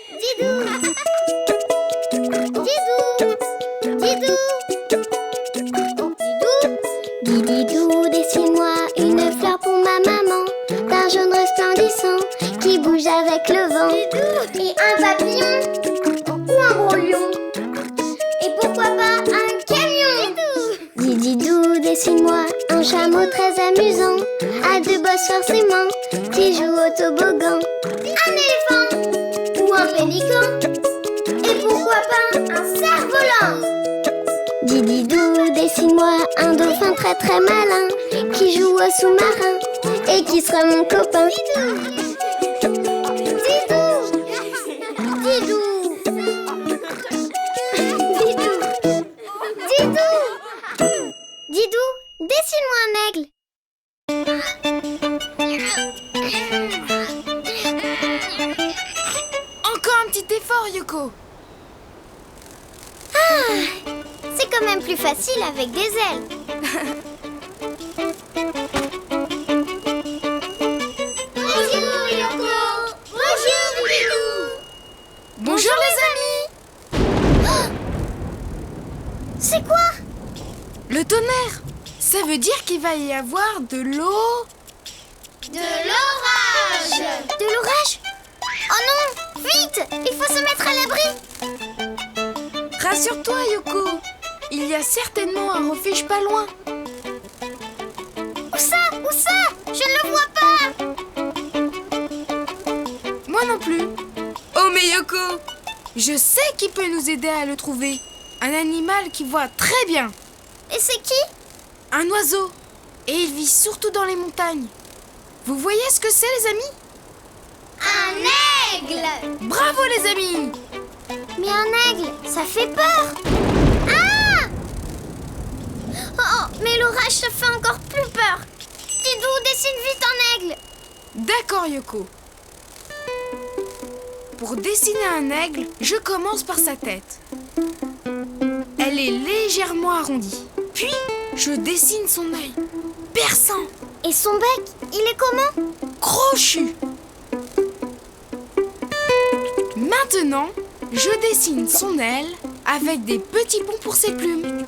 Didou, Didou, Didou, dessine-moi une fleur pour ma maman, d'un jaune resplendissant qui bouge avec le vent. Et un papillon ou un gros lion. Et pourquoi pas un camion. Didou, dessine-moi un chameau très amusant, à deux bosses forcément, qui joue au toboggan. Un éléphant ou un pélican. Et pourquoi pas un cerf-volant. Didou, dessine-moi un dauphin très très malin, qui joue au sous-marin et qui sera mon copain. Didou, dessine-moi un aigle. Encore un petit effort, Yoko. C'est quand même plus facile avec des ailes. Bonjour Yoko. Bonjour Didou. Bonjour les amis. C'est quoi? Le tonnerre. Ça veut dire qu'il va y avoir de l'eau. De l'orage. De l'orage? Oh non, vite, il faut se mettre à l'abri. Rassure-toi, Yoko. Il y a certainement un refuge pas loin. Où ça? Où ça? Je ne le vois pas. Moi non plus. Oh mais Yoko, je sais qui peut nous aider à le trouver. Un animal qui voit très bien. Et c'est qui? Un oiseau. Et il vit surtout dans les montagnes. Vous voyez ce que c'est, les amis? Un aigle. Bravo, les amis. Mais un aigle, ça fait peur. Ah! Oh, mais l'orage, ça fait encore plus peur. Didou, dessine vite un aigle. D'accord, Yoko. Pour dessiner un aigle, je commence par sa tête. Elle est légèrement arrondie. Puis, je dessine son œil, perçant. Et son bec, il est comment? Crochu. Maintenant, je dessine son aile avec des petits ponts pour ses plumes.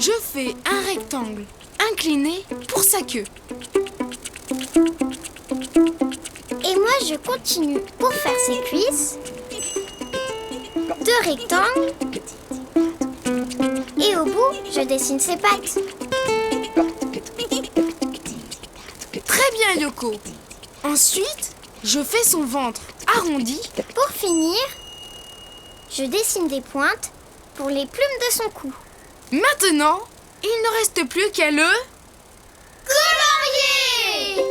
Je fais un rectangle incliné pour sa queue. Et moi, je continue pour faire ses cuisses. Deux rectangles. Et au bout, je dessine ses pattes. Très bien, Yoko. Ensuite, je fais son ventre arrondi. Pour finir, je dessine des pointes pour les plumes de son cou. Maintenant, il ne reste plus qu'à le... colorier!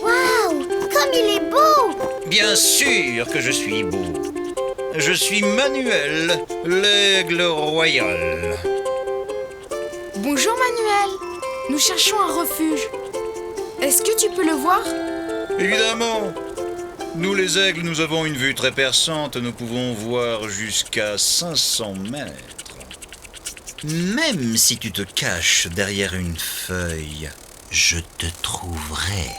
Waouh! Comme il est beau! Bien sûr que je suis beau. Je suis Manuel, l'aigle royal. Bonjour Manuel, nous cherchons un refuge. Est-ce que tu peux le voir? Évidemment. Nous les aigles, nous avons une vue très perçante. Nous pouvons voir jusqu'à 500 mètres. Même si tu te caches derrière une feuille, je te trouverai.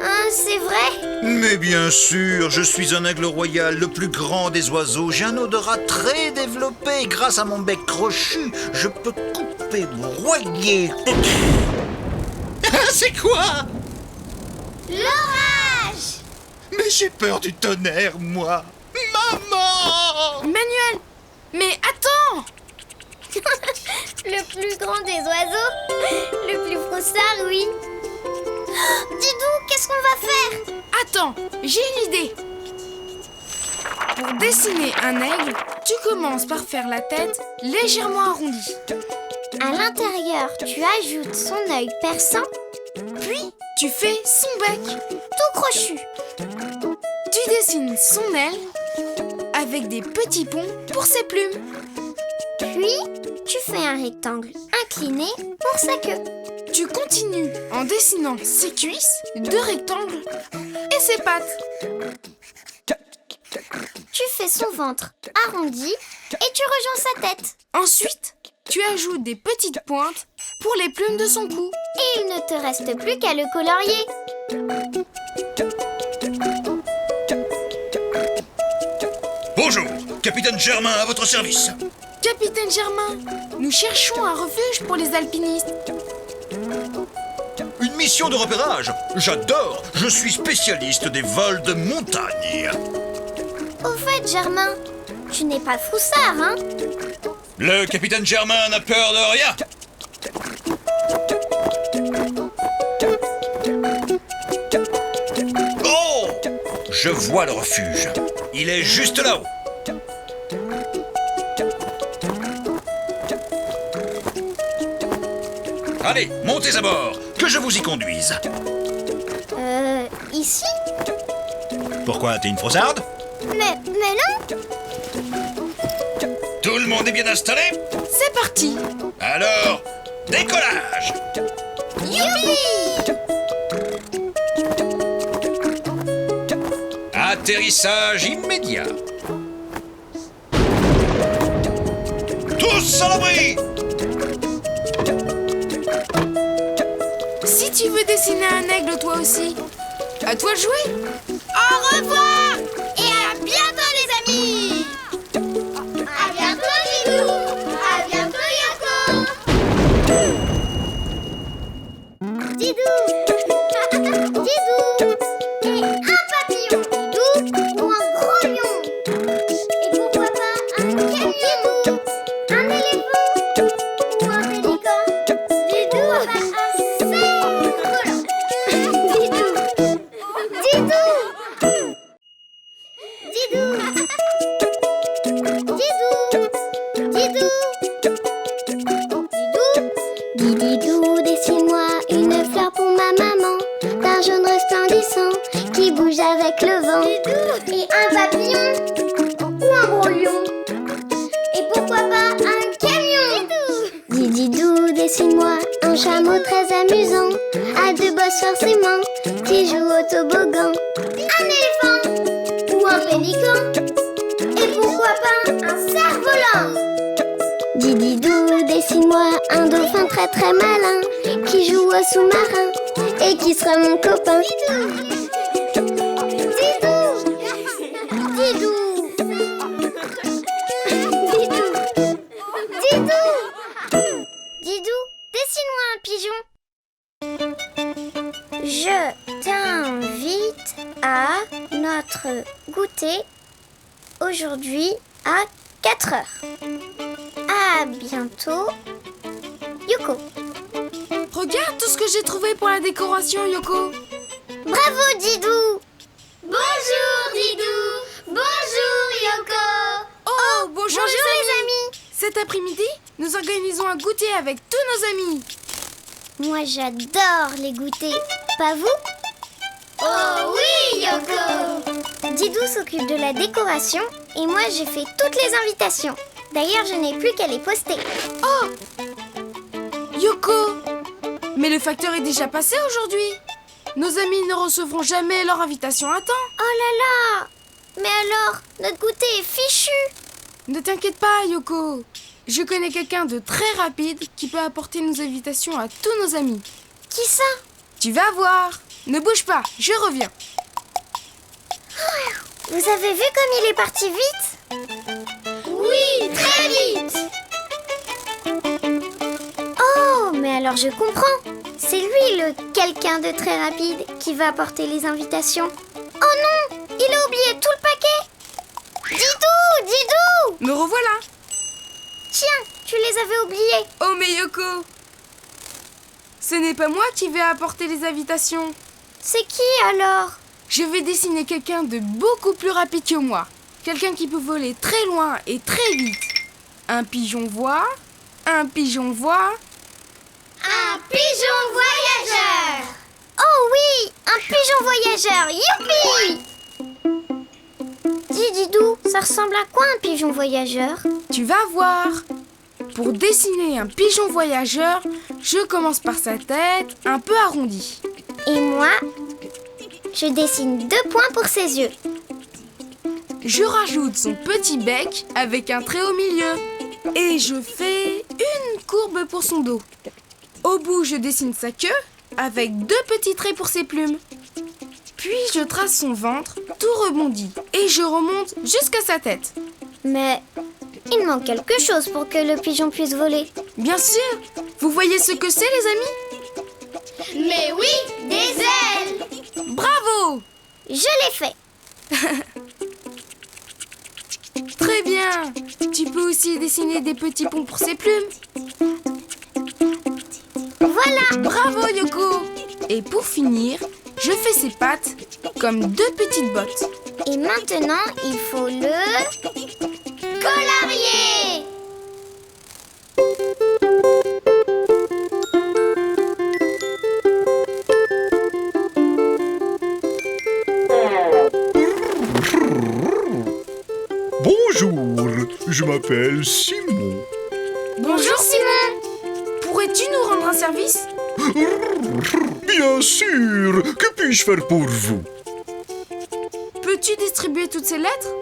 Ah, c'est vrai? Mais bien sûr, je suis un aigle royal, le plus grand des oiseaux. J'ai un odorat très développé. Grâce à mon bec crochu, je peux couper, broyer. C'est quoi? L'orage! Mais j'ai peur du tonnerre, moi. Maman! Manuel, mais attends! Le plus grand des oiseaux, le plus froussard, oui. Didou, qu'est-ce qu'on va faire? Attends, j'ai une idée. Pour dessiner un aigle, tu commences par faire la tête légèrement arrondie. À l'intérieur, tu ajoutes son œil perçant, Puis, tu fais son bec. tout crochu. Tu dessines son aile avec des petits ponts pour ses plumes. Puis, tu fais un rectangle incliné pour sa queue. Tu continues en dessinant ses cuisses, 2 rectangles et ses pattes. Tu fais son ventre arrondi et tu rejoins sa tête. Ensuite, tu ajoutes des petites pointes pour les plumes de son cou. Et il ne te reste plus qu'à le colorier. Bonjour, capitaine Germain à votre service. Capitaine Germain, nous cherchons un refuge pour les alpinistes. Une mission de repérage. J'adore. Je suis spécialiste des vols de montagne. Au fait, Germain, tu n'es pas froussard, hein? Le capitaine Germain n'a peur de rien. Oh! Je vois le refuge. Il est juste là-haut. Allez, montez à bord, que je vous y conduise. Ici? Pourquoi, t'es une froussarde? Mais non! Tout le monde est bien installé? C'est parti! Alors, décollage! Youpi! Atterrissage immédiat. Tous à l'abri! Si tu veux dessiner un aigle toi aussi, à toi de jouer! Au revoir! Et à bientôt, les amis! À bientôt, Didou! À bientôt, Yoko! Didou! Didou! Et un papillon! Didou! Ou un gros lion! Et pourquoi pas un camion? Un éléphant! Ou un pélican? Didou! Un cerf-volant! Didou! Didou! Didou! Didou, dessine-moi une fleur pour ma maman, d'un jaune resplendissant qui bouge avec le vent. Et un papillon ou un gros lion. Et pourquoi pas un camion? Didou, dessine-moi un chameau très amusant, à 2 bosses forcément, qui joue au toboggan. Un éléphant ou un pélican. Et pourquoi pas un cerf-volant? Didou, dessine-moi un dauphin très très malin, qui joue au sous-marin et qui sera mon copain. Didou! Didou! Didou! Didou, dessine-moi un pigeon. Je t'invite à notre goûter aujourd'hui à 4 heures. À bientôt, Yoko. Regarde tout ce que j'ai trouvé pour la décoration, Yoko. Bravo, Didou. Bonjour, Didou. Bonjour, Yoko. Oh, bonjour les amis. Cet après-midi, nous organisons un goûter avec tous nos amis. Moi, j'adore les goûters. Pas vous? Oh oui, Yoko. Didou s'occupe de la décoration et moi, j'ai fait toutes les invitations. D'ailleurs, je n'ai plus qu'à les poster. Oh! Yoko! Mais le facteur est déjà passé aujourd'hui. Nos amis ne recevront jamais leur invitation à temps. Oh là là! Mais alors, notre goûter est fichu. Ne t'inquiète pas, Yoko. Je connais quelqu'un de très rapide qui peut apporter nos invitations à tous nos amis. Qui ça? Tu vas voir. Ne bouge pas, je reviens. Vous avez vu comme il est parti vite? Oui, très vite. Oh, mais alors je comprends. C'est lui le quelqu'un de très rapide qui va apporter les invitations. Oh non, il a oublié tout le paquet. Didou, Didou! Me revoilà. Tiens, tu les avais oubliés. Oh mais Yoko, ce n'est pas moi qui vais apporter les invitations. C'est qui alors? Je vais dessiner quelqu'un de beaucoup plus rapide que moi. Quelqu'un qui peut voler très loin et très vite. Un pigeon voit, un pigeon voit. Un pigeon voyageur. Oh oui, un pigeon voyageur. Youpi! Dis Didou, ça ressemble à quoi un pigeon voyageur? Tu vas voir. Pour dessiner un pigeon voyageur, je commence par sa tête un peu arrondie. Et moi, je dessine 2 points pour ses yeux. Je rajoute son petit bec avec un trait au milieu. Et je fais une courbe pour son dos. Au bout, je dessine sa queue avec 2 petits traits pour ses plumes. Puis je trace son ventre, tout rebondi. Et je remonte jusqu'à sa tête. Mais il manque quelque chose pour que le pigeon puisse voler. Bien sûr! Vous voyez ce que c'est, les amis? Mais oui, des ailes! Bravo! Je l'ai fait. Très bien! Tu peux aussi dessiner des petits ponts pour ses plumes. Voilà! Bravo, Yoko! Et pour finir, je fais ses pattes comme 2 petites bottes. Et maintenant, il faut le colorier. Bonjour, je m'appelle Simon. Bonjour, Simon! Pourrais-tu nous rendre un service? Bien sûr, que puis-je faire pour vous? Peux-tu distribuer toutes ces lettres?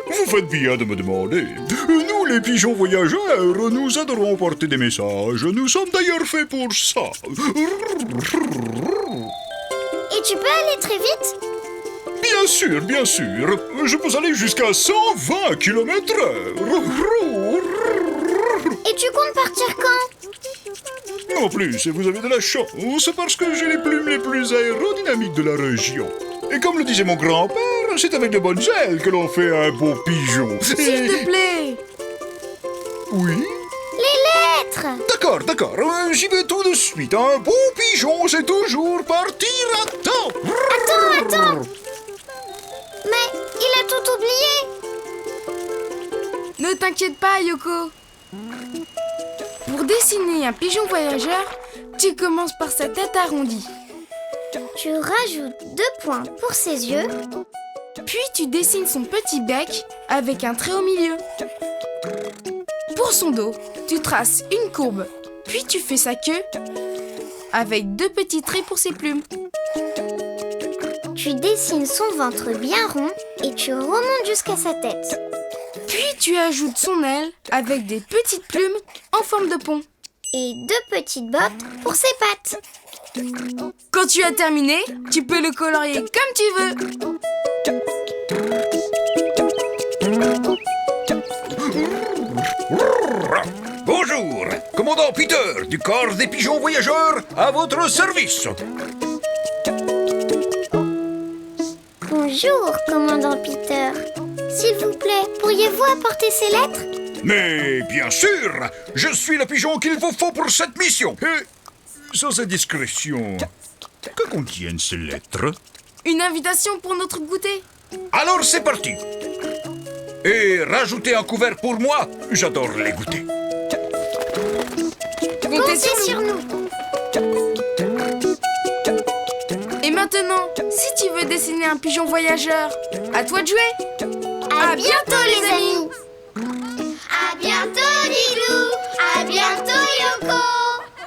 Vous faites bien de me demander. Nous, les pigeons voyageurs, nous adorons porter des messages. Nous sommes d'ailleurs faits pour ça. Et tu peux aller très vite? Bien sûr, bien sûr. Je peux aller jusqu'à 120 km/h. Et tu comptes partir quand? En plus, vous avez de la chance parce que j'ai les plumes les plus aérodynamiques de la région. Et comme le disait mon grand-père, c'est avec de bonnes ailes que l'on fait un beau pigeon. S'il te plaît! Oui? Les lettres! D'accord, j'y vais tout de suite. Un beau pigeon, c'est toujours partir à temps. Attends! Mais il a tout oublié! Ne t'inquiète pas, Yoko. Pour dessiner un pigeon voyageur, tu commences par sa tête arrondie. Tu rajoutes 2 points pour ses yeux. Puis tu dessines son petit bec avec un trait au milieu. Pour son dos, tu traces une courbe. Puis tu fais sa queue avec 2 petits traits pour ses plumes. Tu dessines son ventre bien rond et tu remontes jusqu'à sa tête. Puis tu ajoutes son aile avec des petites plumes en forme de pont. Et 2 petites bottes pour ses pattes. Quand tu as terminé, tu peux le colorier comme tu veux. Bonjour, commandant Peter du corps des pigeons voyageurs, à votre service. Bonjour, commandant Peter. S'il vous plaît, pourriez-vous apporter ces lettres? Mais bien sûr, je suis le pigeon qu'il vous faut pour cette mission. Et, sans indiscrétion, que contiennent ces lettres? Une invitation pour notre goûter. Alors c'est parti. Et rajoutez un couvert pour moi, j'adore les goûters. Comptez sur nous. Et maintenant, si tu veux dessiner un pigeon voyageur, à toi de jouer. À bientôt, les amis. À bientôt, Didou. À bientôt, Yoko.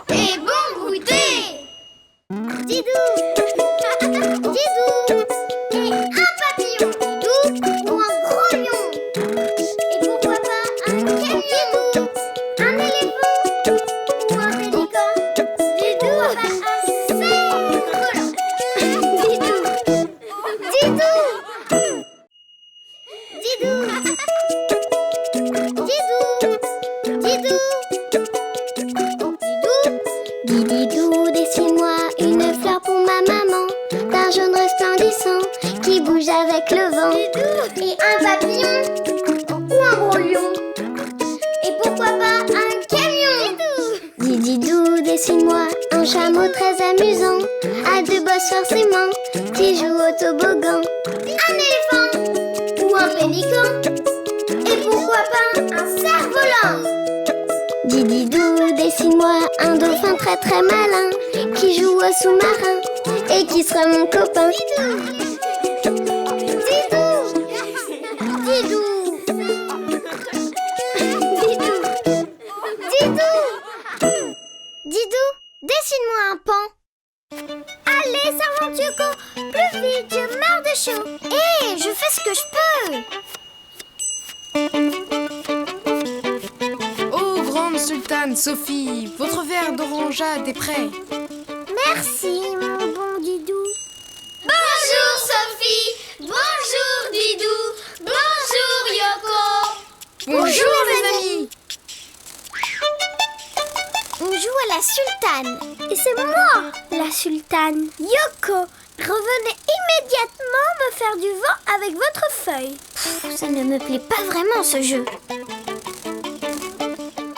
Et bon goûter. Didou. Didou. Et un papillon. Didou. Ou un gros lion. Et pourquoi pas un camion. Un éléphant. Ou un pélican. Didou. Un cerf-volant. Didou. Didou. Didou. Didou. Didou, dessine-moi une fleur pour ma maman, d'un jaune resplendissant qui bouge avec le vent. Et un papillon ou un gros lion. Et pourquoi pas un camion. Didou, dessine-moi un chameau très amusant, à 2 bosses forcément, qui joue au toboggan. Un éléphant ou un pélican. Et pourquoi pas un cerf-volant. Didou, dessine-moi un dauphin très très malin, qui joue au sous-marin et qui sera mon copain. Didou. Didou. Didou, dessine-moi un pan. Allez, servante Yoko, plus vite, je meurs de chaud. Hé, je fais ce que je peux. Oh, grande sultane Sophie, votre verre d'orangeade est prêt. Merci, mon bon Didou. Bonjour Sophie, bonjour Didou, bonjour Yoko. Bonjour les amis. On joue à la sultane. Et c'est moi, la sultane. Yoko, revenez immédiatement me faire du vent avec votre feuille. Ça ne me plaît pas vraiment ce jeu.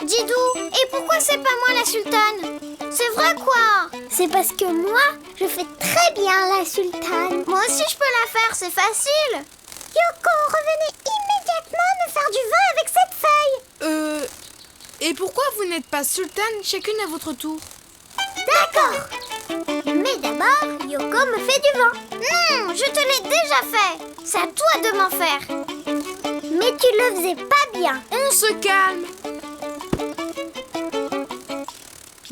Didou, et pourquoi c'est pas moi la sultane? C'est vrai quoi? C'est parce que moi, je fais très bien la sultane. Moi aussi je peux la faire, c'est facile. Yoko, revenez immédiatement me faire du vin avec cette feuille. Et pourquoi vous n'êtes pas sultane chacune à votre tour? D'accord. Mais d'abord, Yoko me fait du vin. Non, je te l'ai déjà fait. C'est à toi de m'en faire. Mais tu le faisais pas bien. On se calme.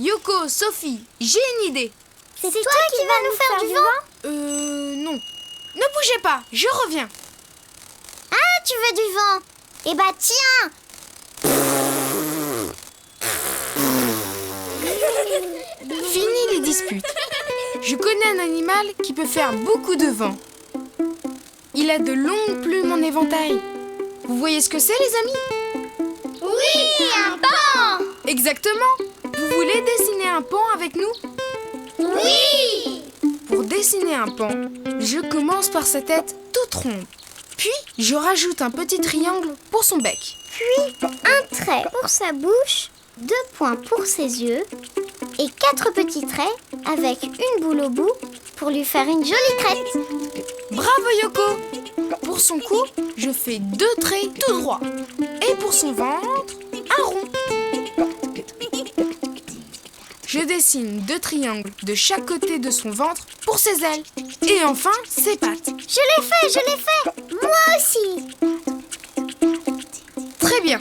Yoko, Sophie, j'ai une idée. C'est toi qui vas nous faire du vin? Non. Ne bougez pas, je reviens. Ah, tu veux du vent? Eh bah tiens. Fini les disputes. Je connais un animal qui peut faire beaucoup de vent. Il a de longues plumes en éventail. Vous voyez ce que c'est, les amis? Oui, un pan. Exactement. Vous voulez dessiner un pan avec nous? Oui. Pour dessiner un pan, je commence par sa tête toute ronde. Puis, je rajoute un petit triangle pour son bec. Puis, un trait pour sa bouche, 2 points pour ses yeux et 4 petits traits avec une boule au bout pour lui faire une jolie crête. Bravo Yoko! Pour son cou, je fais 2 traits tout droits. Et pour son ventre, un rond. Je dessine 2 triangles de chaque côté de son ventre pour ses ailes. Et enfin, ses pattes. Je l'ai fait! Moi aussi! Très bien.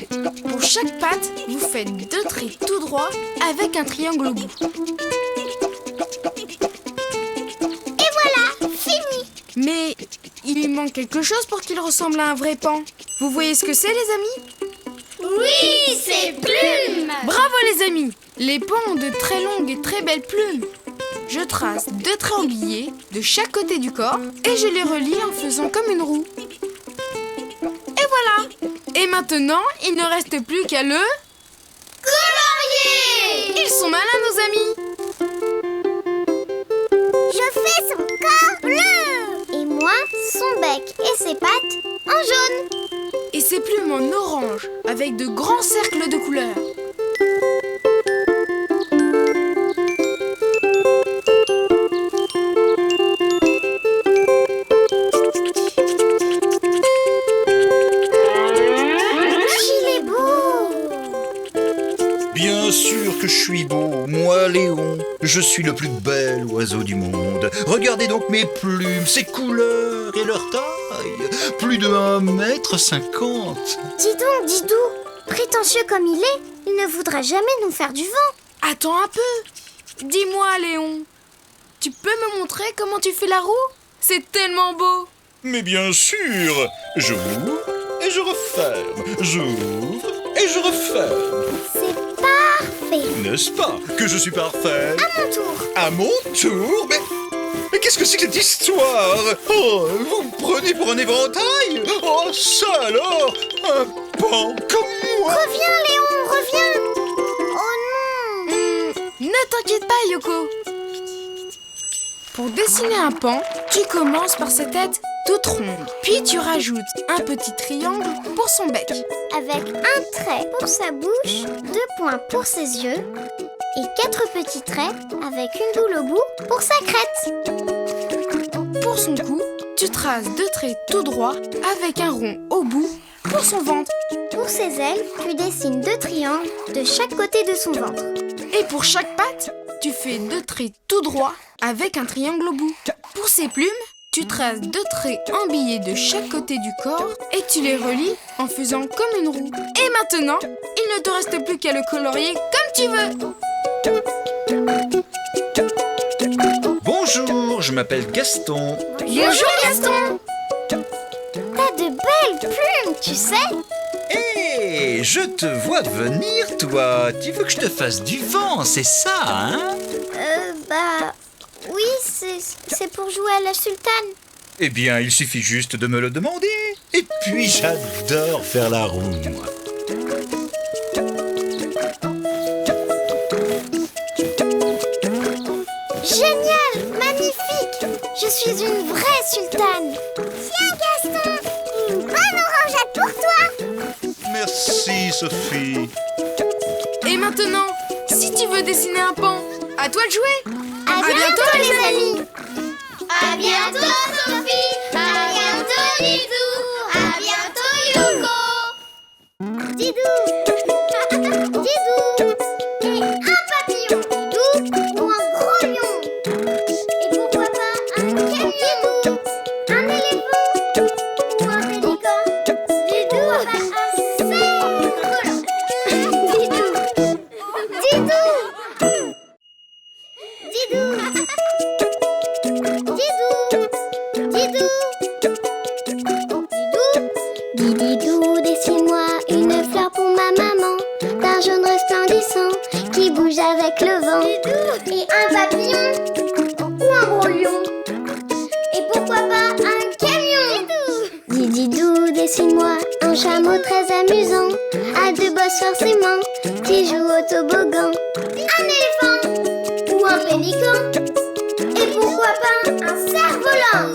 Pour chaque patte, vous faites 2 traits tout droits avec un triangle au bout. Et voilà, fini! Mais il lui manque quelque chose pour qu'il ressemble à un vrai pan. Vous voyez ce que c'est, les amis? Oui, c'est plumes. Bravo, les amis! Les pans ont de très longues et très belles plumes. Je trace 2 traits en billet de chaque côté du corps et je les relie en faisant comme une roue. Et voilà! Et maintenant, il ne reste plus qu'à le... Colorier. Ils sont malins, nos amis! Je fais son corps bleu! Et moi, son bec et ses pattes en jaune. Et ses plumes en orange avec de grands cercles de couleurs. Bien sûr que je suis beau, moi Léon, je suis le plus bel oiseau du monde. Regardez donc mes plumes, ces couleurs et leur taille, plus de 1,50 m. Dis donc, Didou, prétentieux comme il est, il ne voudra jamais nous faire du vent. Attends un peu. Dis-moi, Léon, tu peux me montrer comment tu fais la roue? C'est tellement beau. Mais bien sûr, j'ouvre et je referme, j'ouvre et je referme. C'est parfait. N'est-ce pas que je suis parfait? À mon tour. À mon tour? Mais qu'est-ce que c'est que cette histoire? Oh, vous me prenez pour un éventail? Oh, ça alors? Un pan comme moi? Reviens, Léon, reviens. Oh non. Ne t'inquiète pas, Yoko. Pour dessiner un pan, tu commences par sa tête toute ronde. Puis tu rajoutes un petit triangle pour son bec. Avec un trait pour sa bouche, 2 points pour ses yeux et 4 petits traits avec une boule au bout pour sa crête. Pour son cou, tu traces 2 traits tout droits avec un rond au bout pour son ventre. Pour ses ailes, tu dessines 2 triangles de chaque côté de son ventre. Et pour chaque patte, tu fais 2 traits tout droits avec un triangle au bout. Pour ses plumes, tu traces 2 traits embillés de chaque côté du corps et tu les relis en faisant comme une roue. Et maintenant, il ne te reste plus qu'à le colorier comme tu veux. Bonjour, je m'appelle Gaston. Bonjour Gaston. T'as de belles plumes, tu sais. Hé, je te vois venir, toi. Tu veux que je te fasse du vent, c'est ça, hein? Oui, c'est pour jouer à la sultane. Eh bien, il suffit juste de me le demander. Et puis, j'adore faire la roue, moi. Génial, magnifique. Je suis une vraie sultane. Tiens Gaston, une bonne orangeade pour toi. Merci, Sophie. Et maintenant, si tu veux dessiner un pan, à toi de jouer. À bientôt les amis. À bientôt Sophie, à bientôt Didou, à bientôt Yoko. Didou. Didou. Et un papillon. Didou. Ou un gros lion. Et pourquoi pas un camion. Didou. Un éléphant. Ou un pélican. Didou. Un cerf-volant. Didou. Didou. Didou. Didou. Didou, dessine-moi une fleur pour ma maman, d'un jaune resplendissant qui bouge avec le vent. Et un papillon ou un gros lion. Et pourquoi pas un camion. Didou, dessine-moi un chameau très amusant, à deux bosses forcément, qui joue au toboggan. Un éléphant ou un pélican. Et pourquoi pas un cerf-volant.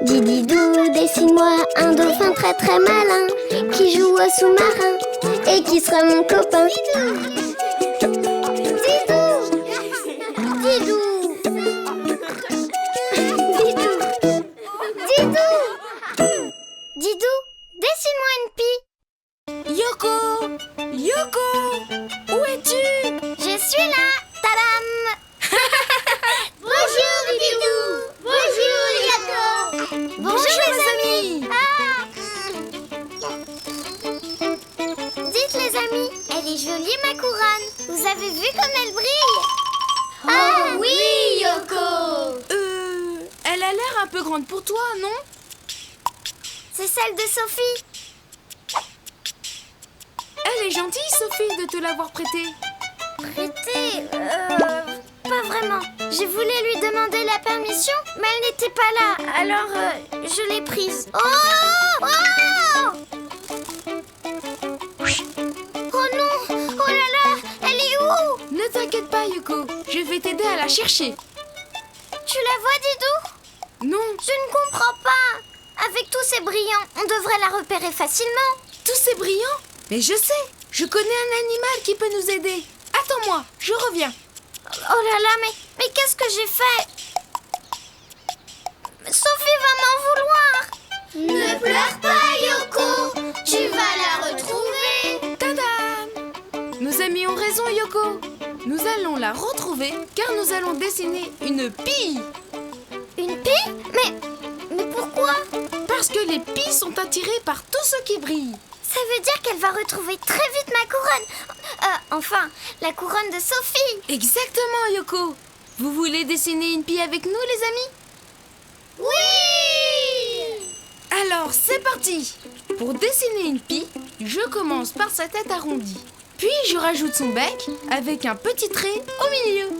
Didou, dessine-moi un dauphin très très malin, qui joue au sous-marin et qui sera mon copain. Didou. Didou. Didou. Didou. Didou, dessine-moi une pie. Yoko, Yoko, où es-tu? Je suis là. Tadam. Bonjour Didou, bonjour Yoko. Bonjour les amis. Dites les amis, elle est jolie ma couronne. Vous avez vu comme elle brille? Oh oui Yoko. Elle a l'air un peu grande pour toi, non? C'est celle de Sophie. Elle est gentille, Sophie, de te l'avoir prêtée. Prêtée pas vraiment. Je voulais lui demander la permission, mais elle n'était pas là. Alors, je l'ai prise. Oh! Oh non! Oh là là! Elle est où? Ne t'inquiète pas, Yoko. Je vais t'aider à la chercher. Tu la vois, Didou? Non, Je ne comprends pas. Avec tous ces brillants, on devrait la repérer facilement. tous ces brillants. Mais je sais, je connais un animal qui peut nous aider. Attends-moi, je reviens. Oh là là, mais qu'est-ce que j'ai fait? Sophie va m'en vouloir. Ne pleure pas Yoko, tu vas la retrouver. Tadam! Nos amis ont raison, Yoko. Nous allons la retrouver car nous allons dessiner une pie. Une pie? Mais pourquoi? Parce que les pies sont attirées par tout ce qui brille. Ça veut dire qu'elle va retrouver très vite ma couronne. Enfin, la couronne de Sophie. Exactement, Yoko. Vous voulez dessiner une pie avec nous, les amis? Oui. Alors, c'est parti. Pour dessiner une pie, je commence par sa tête arrondie. Puis, je rajoute son bec avec un petit trait au milieu.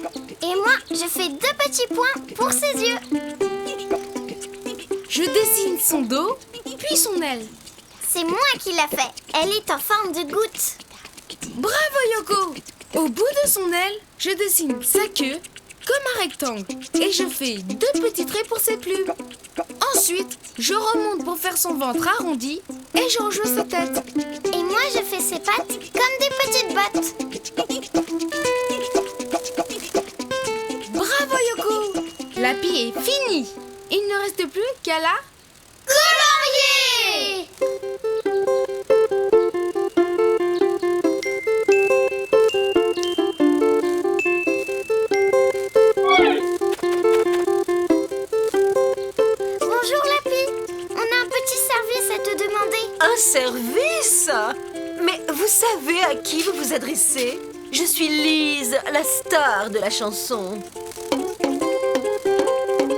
Et moi, je fais 2 petits points pour ses yeux. Je dessine son dos, puis son aile. C'est moi qui l'a fait. Elle est en forme de goutte. Bravo, Yoko! Au bout de son aile, je dessine sa queue comme un rectangle et je fais 2 petits traits pour ses plumes. Ensuite, je remonte pour faire son ventre arrondi et je rejoins sa tête. Et moi, je fais ses pattes comme des petites bottes. Bravo, Yoko! La pie est finie. Il ne reste plus qu'à la... Colorier. Bonjour, Lapi. On a un petit service à te demander. Un service? Mais vous savez à qui vous vous adressez? Je suis Lise, la star de la chanson.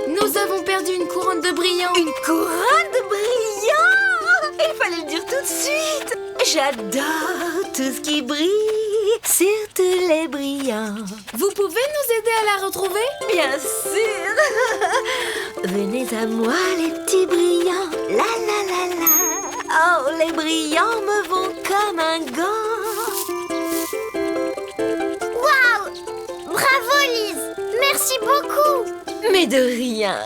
Nous avons perdu une couronne de brillants. Une couronne de brillants! Il fallait le dire tout de suite. J'adore tout ce qui brille, surtout les brillants. Vous pouvez nous aider à la retrouver? Bien sûr. Venez à moi les petits brillants. La la la la. Oh, les brillants me vont comme un gant. Waouh! Bravo Lise! Merci beaucoup! Mais de rien.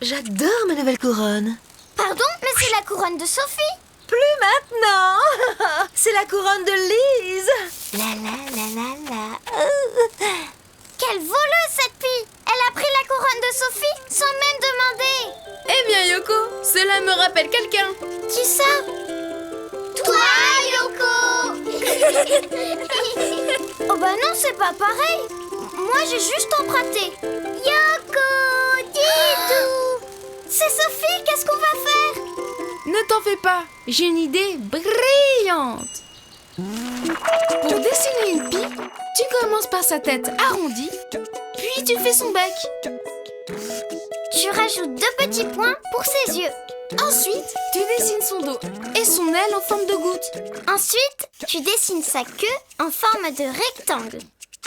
J'adore ma nouvelle couronne. Pardon, mais c'est la couronne de Sophie! Plus maintenant. C'est la couronne de Lise. La la la la la. Quelle voleuse cette fille! Elle a pris la couronne de Sophie sans même demander! Eh bien Yoko, cela me rappelle quelqu'un. Qui ça? Toi, Yoko! Oh bah non, c'est pas pareil! Moi j'ai juste emprunté! Yoko! Didou! C'est Sophie, qu'est-ce qu'on va faire? Ne t'en fais pas, j'ai une idée brillante. Pour dessiner une pie, tu commences par sa tête arrondie, puis tu fais son bec. Je rajoute 2 petits points pour ses yeux. Ensuite, tu dessines son dos et son aile en forme de goutte. Ensuite, tu dessines sa queue en forme de rectangle,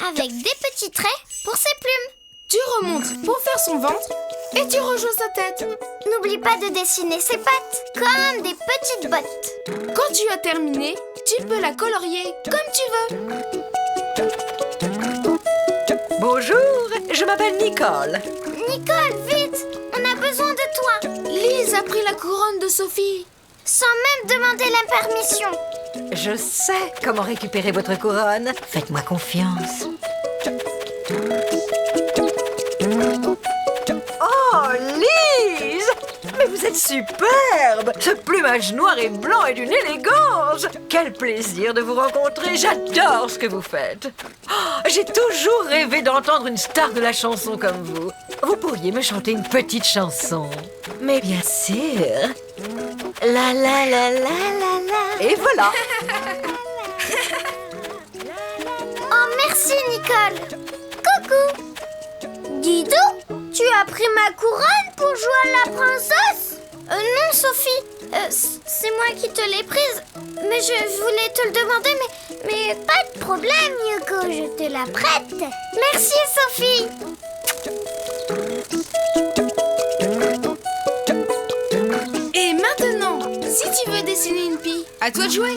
avec des petits traits pour ses plumes. Tu remontes pour faire son ventre et tu rejoins sa tête. N'oublie pas de dessiner ses pattes, comme des petites bottes. Quand tu as terminé, tu peux la colorier comme tu veux. Bonjour, je m'appelle Nicole. Nicole, vite! On a besoin de toi! Lise a pris la couronne de Sophie. Sans même demander la permission. Je sais comment récupérer votre couronne. Faites-moi confiance. Oh, Lise! Mais vous êtes superbe! Ce plumage noir et blanc est d'une élégance! Quel plaisir de vous rencontrer! J'adore ce que vous faites! Oh, j'ai toujours rêvé d'entendre une star de la chanson comme vous. Vous pourriez me chanter une petite chanson. Mais bien sûr! La la la la la la! Et voilà! Oh, merci, Nicole! Coucou! Didou, tu as pris ma couronne pour jouer à la princesse? Non, Sophie. C'est moi qui te l'ai prise. Mais je voulais te le demander, mais pas de problème, Yoko, je te la prête. Merci, Sophie. Et maintenant, si tu veux dessiner une pie, à toi de jouer.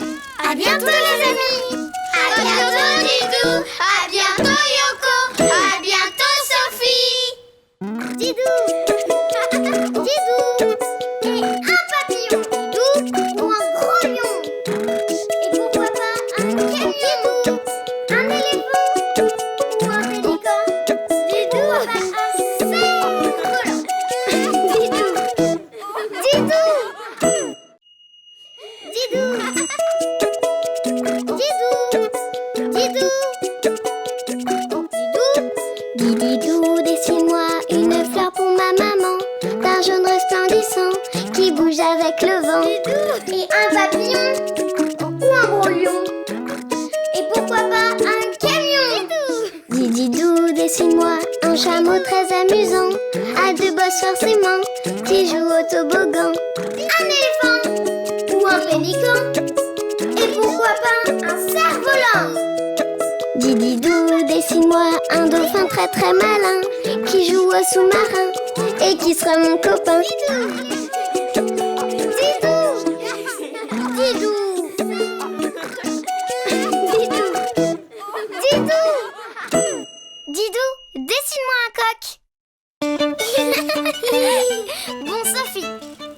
À bientôt, les amis. À bientôt, Didou! À bientôt, Yoko! À bientôt, Sophie! Didou. Didou. Et un papillon. Didou. Ou un gros lion. Et pourquoi pas un camion. Un éléphant. Ou un pélican. Didou. Un cerf-volant. Didou. Didou. Didou. Didou. Didou, dessine-moi une fleur pour ma maman, d'un jaune resplendissant qui bouge avec le vent. Et un papillon ou un gros lion. Et pourquoi pas un camion. Didou, dessine-moi un chameau très amusant, à 2 bosses forcément, qui joue au toboggan. Un éléphant ou un pélican. Et pourquoi pas un cerf-volant. Didou, dessine-moi un dauphin très très malin, qui joue au sous-marin et qui sera mon copain. Didou. Didou. Didou. Didou. Didou, dessine-moi un coq. Bon, Sophie,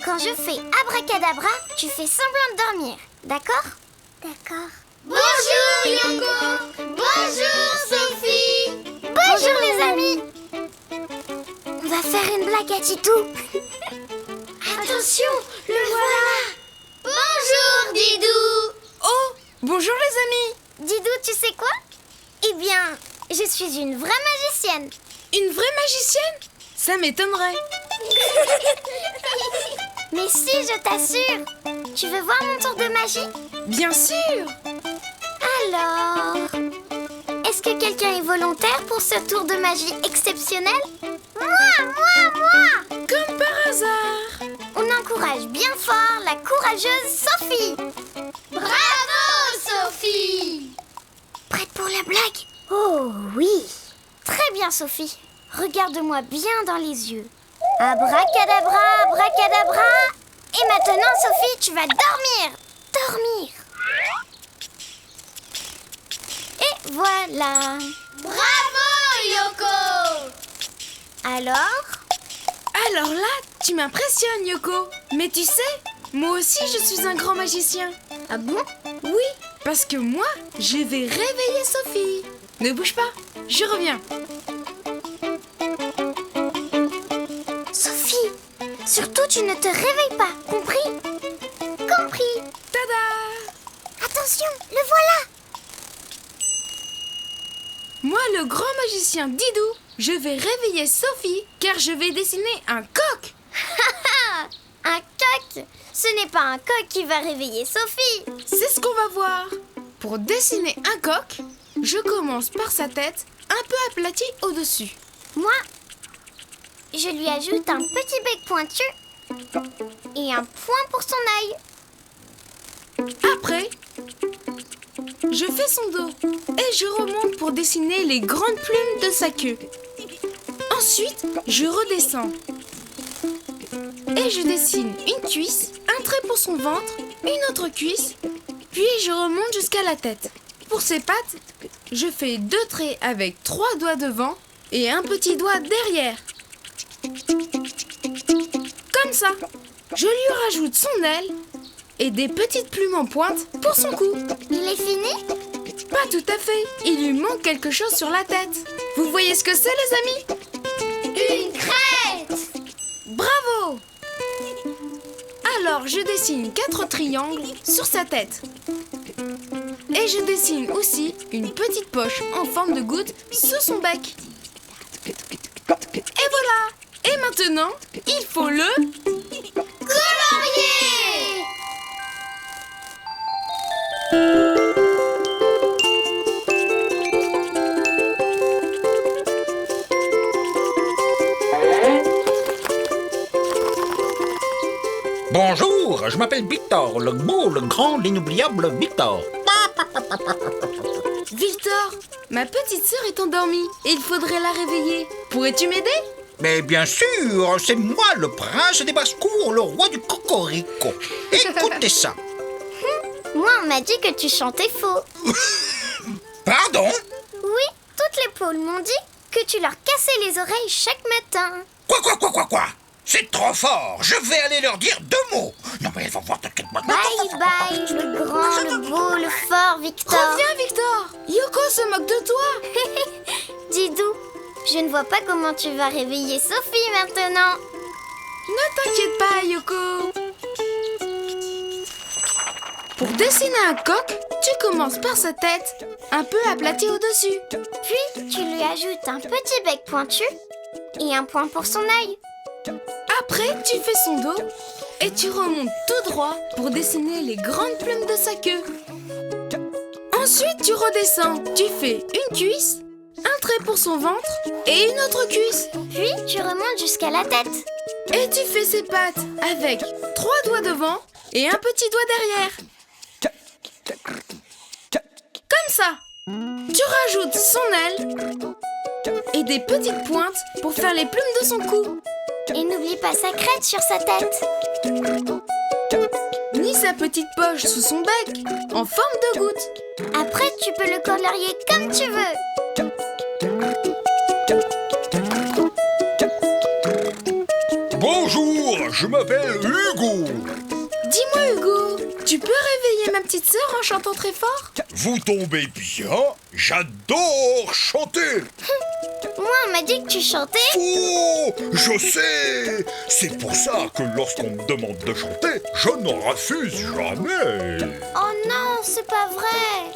quand je fais abracadabra, tu fais semblant de dormir, d'accord? D'accord. Bonjour, Yoko! Bonjour, Sophie! Bonjour les amis. On va faire une blague à Didou. Attention, le voilà! Bonjour, Didou! Oh, bonjour les amis. Didou, tu sais quoi? Eh bien, je suis une vraie magicienne. Une vraie magicienne? Ça m'étonnerait. Mais si, je t'assure. Tu veux voir mon tour de magie? Bien sûr. Alors... Est-ce que quelqu'un est volontaire pour ce tour de magie exceptionnel? Moi! Comme par hasard. On encourage bien fort la courageuse Sophie. Bravo, Sophie! Prête pour la blague? Oh oui. Très bien, Sophie. Regarde-moi bien dans les yeux. Abracadabra, abracadabra. Et maintenant, Sophie, tu vas dormir. Dormir. Et voilà. Bravo, Yoko! Alors, Là, tu m'impressionnes, Yoko. Mais tu sais, moi aussi, je suis un grand magicien. ah bon? Oui, parce que moi, je vais réveiller Sophie. Ne bouge pas, je reviens. Sophie, surtout tu ne te réveilles pas, compris? Compris. Tada! Attention, le voilà. Moi, le grand magicien Didou, je vais réveiller Sophie car je vais dessiner un coq. Un coq? Ce n'est pas un coq qui va réveiller Sophie. C'est ce qu'on va voir. Pour dessiner un coq, je commence par sa tête un peu aplatie au-dessus. Moi, je lui ajoute un petit bec pointu et un point pour son œil. Après, je fais son dos et je remonte pour dessiner les grandes plumes de sa queue. Ensuite, je redescends et je dessine une cuisse, un trait pour son ventre, une autre cuisse, puis je remonte jusqu'à la tête. Pour ses pattes, je fais 2 traits avec 3 doigts devant et un petit doigt derrière. Comme ça, je lui rajoute son aile et des petites plumes en pointe pour son cou. Il est fini? Pas tout à fait, il lui manque quelque chose sur la tête. Vous voyez ce que c'est, les amis? Une crête! Bravo! Alors, je dessine 4 triangles sur sa tête. Et je dessine aussi une petite poche en forme de goutte sous son bec. Et voilà! Et maintenant, il faut le... Colorier! Bonjour, je m'appelle Victor, le beau, le grand, l'inoubliable Victor. Victor, ma petite sœur est endormie et il faudrait la réveiller. Pourrais-tu m'aider? Mais bien sûr, c'est moi le prince des basses-cours, le roi du cocorico. Écoutez ça. Moi, on m'a dit que tu chantais faux. Pardon? Oui, toutes les poules m'ont dit que tu leur cassais les oreilles chaque matin. Quoi? C'est trop fort. Je vais aller leur dire 2 mots. Non mais elles vont voir, t'inquiète-moi. Bye bye, le grand, le beau, le fort Victor. Reviens, Victor! Yoko se moque de toi! Didou, je ne vois pas comment tu vas réveiller Sophie maintenant. Ne t'inquiète pas, Yoko. Pour dessiner un coq, tu commences par sa tête, un peu aplatie au-dessus. Puis, tu lui ajoutes un petit bec pointu et un point pour son œil. Après, tu fais son dos et tu remontes tout droit pour dessiner les grandes plumes de sa queue. Ensuite, tu redescends. Tu fais une cuisse, un trait pour son ventre et une autre cuisse. Puis, tu remontes jusqu'à la tête. Et tu fais ses pattes avec 3 doigts devant et un petit doigt derrière. Comme ça. Tu rajoutes son aile et des petites pointes pour faire les plumes de son cou. Et n'oublie pas sa crête sur sa tête. Ni sa petite poche sous son bec, en forme de goutte. Après, tu peux le colorier comme tu veux. Bonjour, je m'appelle Hugo. Dis-moi, Hugo, tu peux réveiller ma petite sœur en chantant très fort? Vous tombez bien, j'adore chanter. Moi, on m'a dit que tu chantais. Oh, je sais. C'est pour ça que lorsqu'on me demande de chanter, je n'en refuse jamais. Oh non, c'est pas vrai.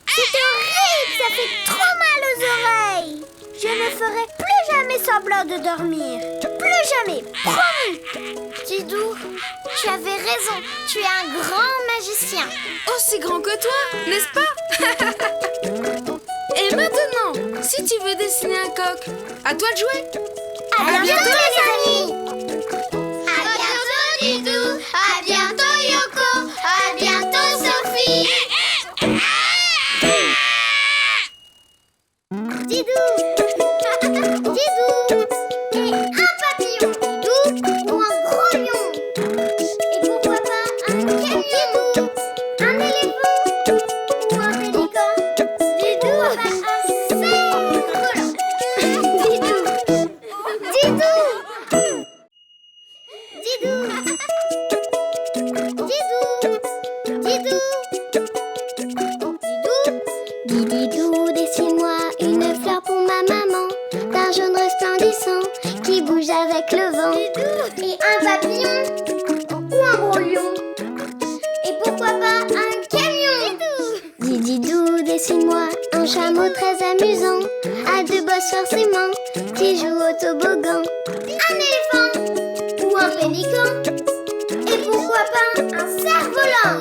C'est horrible, ça fait trop mal aux oreilles. Je ne ferai plus jamais semblant de dormir. Plus jamais, promis. Didou, tu avais raison. Tu es un grand magicien. Aussi grand que toi, n'est-ce pas? Et maintenant, si tu veux dessiner un coq, à toi de jouer. À bientôt, les amis. À bientôt, Didou. À bientôt, Yoko. À bientôt, Sophie. Didou. Didou. Et un papillon. Didou. Ou un gros lion. Et pourquoi pas un camion. Un éléphant. Ou un pélican. Didou. Un cerf volant. Didou. Didou. Didou. Didou. Didou. Didou, dessine-moi une fleur pour ma maman, d'un jaune resplendissant qui bouge avec le vent. Et un papillon ou un gros lion. Et pourquoi pas un camion. Didou, dessine-moi un chameau très amusant, à deux bosses forcément, qui joue au toboggan. Un éléphant ou un pélican. Et pourquoi pas un cerf-volant.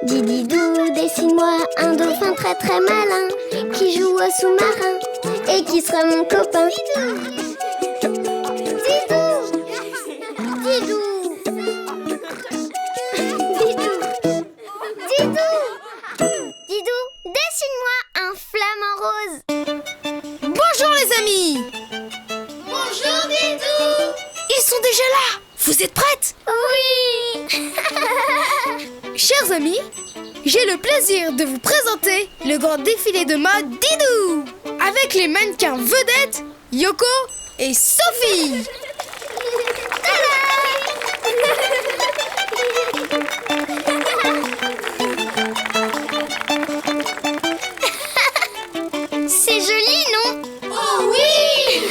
Didou, dessine-moi un dauphin très très malin, qui joue au sous-marin et qui sera mon copain. Didou. Didou. Didou. Didou. Didou, dessine-moi un flamant rose. Bonjour les amis. Bonjour, Didou. Ils sont déjà là. Vous êtes prêtes? Oui. Chers amis, j'ai le plaisir de vous présenter le grand défilé de mode Didou, avec les mannequins vedettes Yoko et Sophie. C'est joli, non? Oh oui.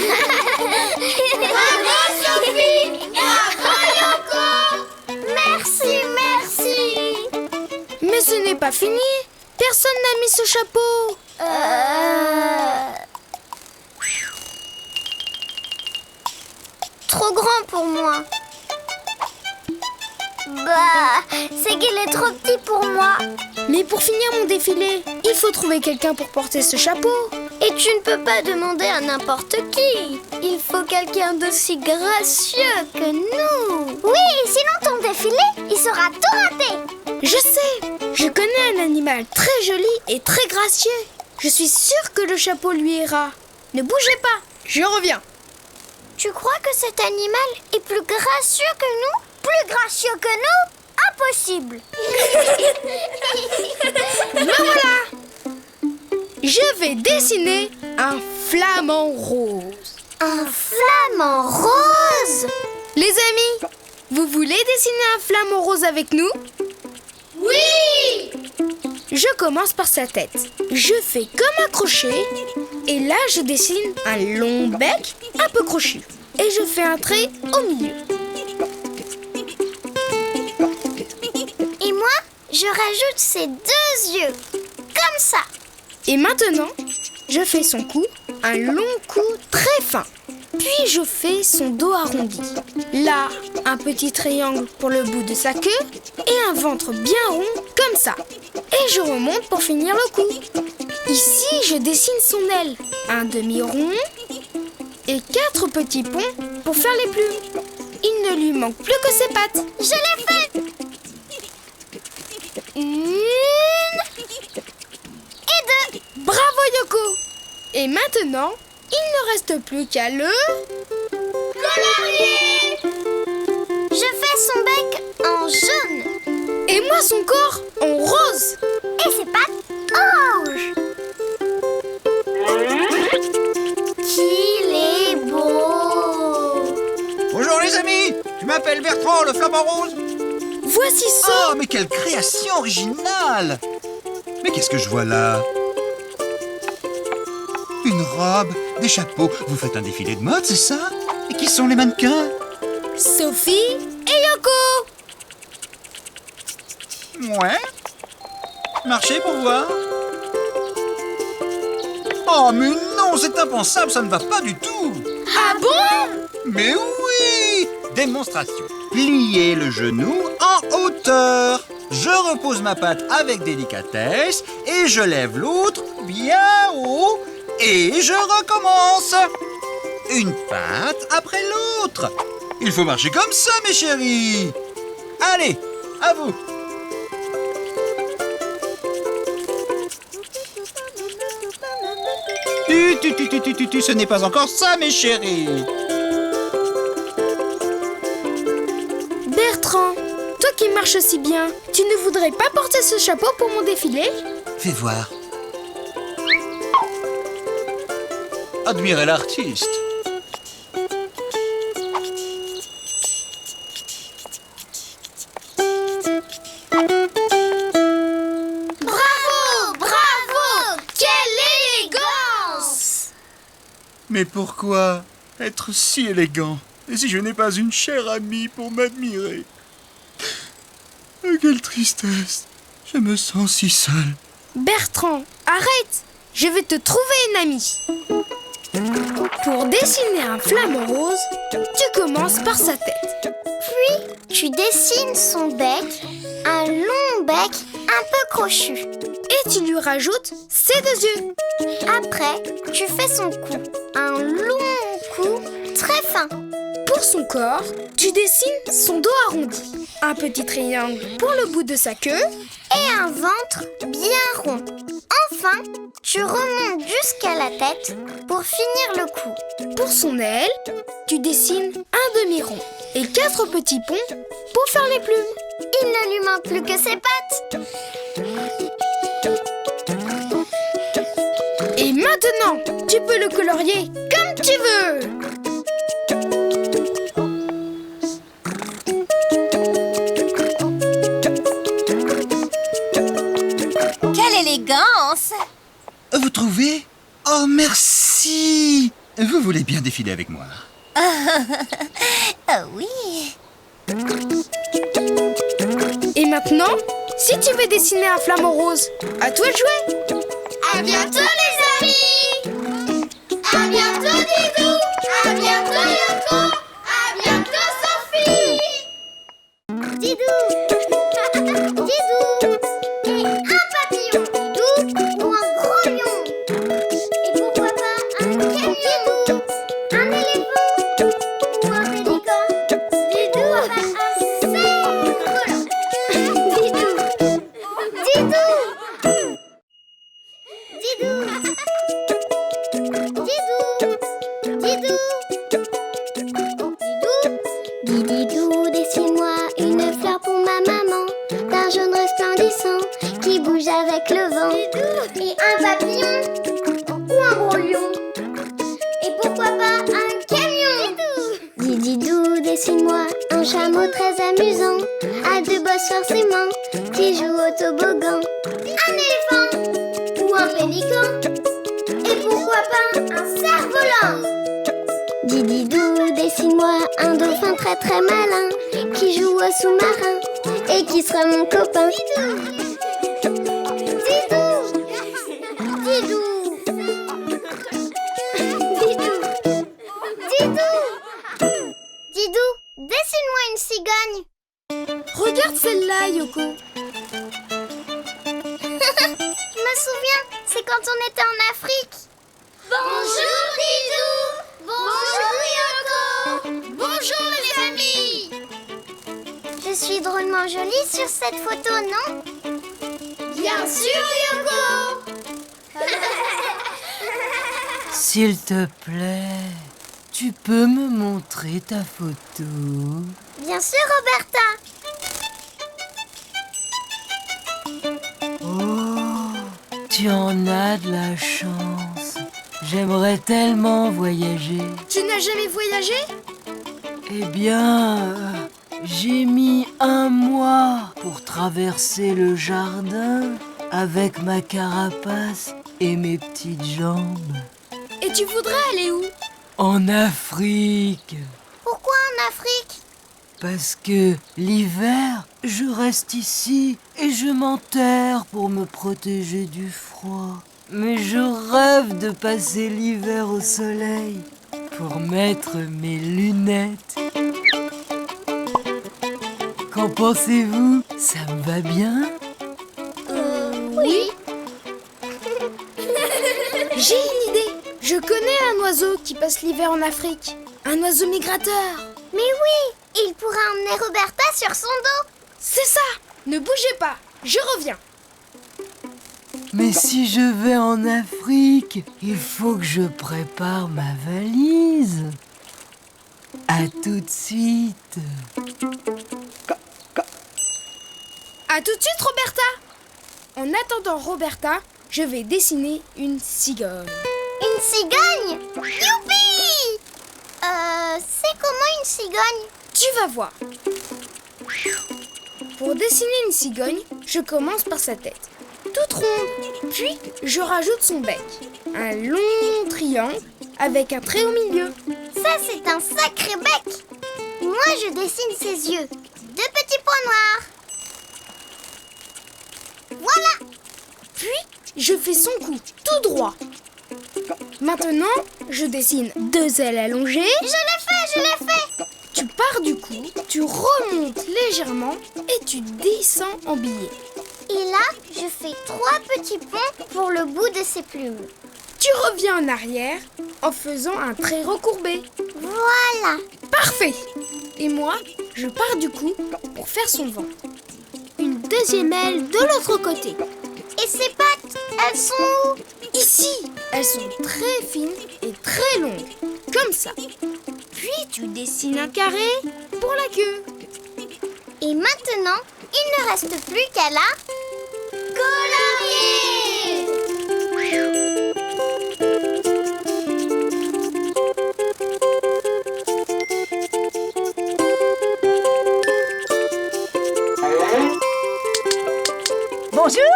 Bravo, Sophie. Bravo, Yoko. Merci, merci. Mais ce n'est pas fini. Personne n'a mis ce chapeau. Trop grand pour moi. Bah, c'est qu'il est trop petit pour moi. Mais pour finir mon défilé, il faut trouver quelqu'un pour porter ce chapeau. Et tu ne peux pas demander à n'importe qui. Il faut quelqu'un d'aussi gracieux que nous. Oui, sinon ton défilé, il sera tout raté. Je sais, je connais un animal très joli et très gracieux. Je suis sûre que le chapeau lui ira. Ne bougez pas, je reviens. Tu crois que cet animal est plus gracieux que nous? Plus gracieux que nous? Impossible. Me voilà. Je vais dessiner un flamant rose. Un flamant rose? Les amis, vous voulez dessiner un flamant rose avec nous? Oui. Je commence par sa tête. Je fais comme un crochet. Et là, je dessine un long bec un peu crochu. Et je fais un trait au milieu. Et moi, je rajoute ses deux yeux. Comme ça. Et maintenant, je fais son cou, un long cou très fin. Puis je fais son dos arrondi. Là, un petit triangle pour le bout de sa queue et un ventre bien rond comme ça. Et je remonte pour finir le cou. Ici, je dessine son aile, un demi-rond et 4 petits ponts pour faire les plumes. Il ne lui manque plus que ses pattes. Je l'ai fait. 1 et 2. Bravo Yoko! Et maintenant, il ne reste plus qu'à le... Colorier. Je fais son bec en jaune. Et moi son corps en rose. Et ses pattes orange. Qu'il est beau. Bonjour les amis, je m'appelle Bertrand, le flamant rose. Voici Oh, ça. mais quelle création originale! Mais qu'est-ce que je vois là? Une robe, des chapeaux. Vous faites un défilé de mode, c'est ça? Et qui sont les mannequins? Sophie et Yoko. Ouais. Marchez pour voir. Oh, mais non! non, c'est impensable, ça ne va pas du tout. Ah bon? Mais oui! Démonstration. Plier le genou en hauteur. Je repose ma patte avec délicatesse et je lève l'autre bien haut et je recommence. Une patte après l'autre. Il faut marcher comme ça, mes chéris. Allez, à vous. Ce n'est pas encore ça, mes chéris. Bertrand, toi qui marches si bien, tu ne voudrais pas porter ce chapeau pour mon défilé? Fais voir. Admirez l'artiste. Bravo! Bravo! Quelle élégance! Mais pourquoi être si élégant? Et si je n'ai pas une chère amie pour m'admirer? Quelle tristesse! Je me sens si seul. Bertrand, arrête! Je vais te trouver une amie. Pour dessiner un flamant rose, tu commences par sa tête. Puis, tu dessines son bec, un long bec un peu crochu. Et tu lui rajoutes ses deux yeux. Après, tu fais son cou, un long cou très fin. Pour son corps, tu dessines son dos arrondi, un petit triangle pour le bout de sa queue. Et un ventre bien rond. Enfin, tu remontes jusqu'à la tête pour finir le cou. Pour son aile, tu dessines un demi-rond et 4 petits ponts pour faire les plumes. Il ne lui manque plus que ses pattes. Et maintenant, tu peux le colorier comme tu veux. Quelle élégance! Vous trouvez? Oh, merci. Vous voulez bien défiler avec moi? Ah oui! Et maintenant, si tu veux dessiner un flamant rose, à toi de jouer. À bientôt les amis! À bientôt Didou! À bientôt Yoko! À bientôt Sophie! Didou! Didou! Et un papillon! Didou! Ou un gros lion! Et pourquoi pas un camion? Un éléphant! Ou un pélican? Didou! Un cerf-volant! Didou! Didou! Didou! Didou! Didou, dessine-moi une fleur pour ma maman, d'un jaune resplendissant qui bouge avec le vent. Et un papillon ou un gros lion. Et pourquoi pas un camion? Didou, dessine-moi un chameau très amusant, à 2 bosses forcément, qui joue au toboggan. Un éléphant ou un pélican. Et pourquoi pas un cerf-volant? Didou, dessine-moi un dauphin très très malin, qui joue au sous-marin et qui sera mon copain. Didou! Didou! Didou! Didou! Didou! Didou, dessine-moi une cigogne. Regarde celle-là, Yoko. Je me souviens, c'est quand on était en Afrique. Bonjour Didou! Bonjour Yoko! Bonjour les amis! Je suis drôlement jolie sur cette photo, non? Bien sûr Yoko! S'il te plaît, tu peux me montrer ta photo? Bien sûr, Roberta. Oh, tu en as de la chance. J'aimerais tellement voyager. Tu n'as jamais voyagé? Eh bien, j'ai mis 1 mois pour traverser le jardin avec ma carapace et mes petites jambes. Et tu voudrais aller où? En Afrique. Pourquoi en Afrique? Parce que l'hiver, je reste ici et je m'enterre pour me protéger du froid. Mais je rêve de passer l'hiver au soleil pour mettre mes lunettes. Qu'en pensez-vous? Ça me va bien? Oui. J'ai une idée. Je connais un oiseau qui passe l'hiver en Afrique. Un oiseau migrateur. Mais oui, il pourra emmener Roberta sur son dos. C'est ça. Ne bougez pas. Je reviens. Mais si je vais en Afrique, il faut que je prépare ma valise. À tout de suite. À tout de suite, Roberta. En attendant Roberta, je vais dessiner une cigogne. Une cigogne? Youpi! C'est comment une cigogne? Tu vas voir. Pour dessiner une cigogne, je commence par sa tête, toute ronde. Puis, je rajoute son bec, un long triangle avec un trait au milieu. Ça, c'est un sacré bec. Moi, je dessine ses yeux. 2 petits points noirs. Voilà. Puis, je fais son cou tout droit. Maintenant, je dessine 2 ailes allongées. Je l'ai fait. Tu pars du cou, tu remontes légèrement et tu descends en billet. Et là, je fais 3 petits ponts pour le bout de ses plumes. Tu reviens en arrière en faisant un trait recourbé. Voilà. Parfait! Et moi, je pars du cou pour faire son ventre. Une 2e aile de l'autre côté. Et ses pattes, elles sont où? Ici, elles sont très fines et très longues, comme ça. Puis tu dessines un carré pour la queue. Et maintenant, il ne reste plus qu'à la colorier. Bonjour,